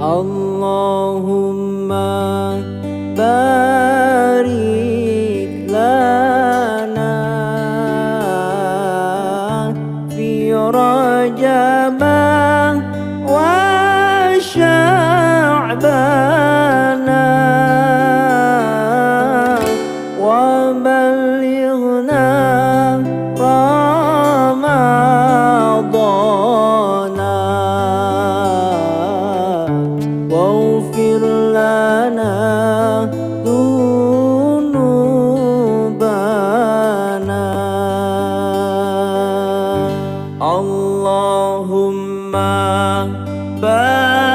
Allahumma barik lana fi Rajab wa Sya'bana wa ballighna Ramadana waghfir lana dzunubana. Allahumma barik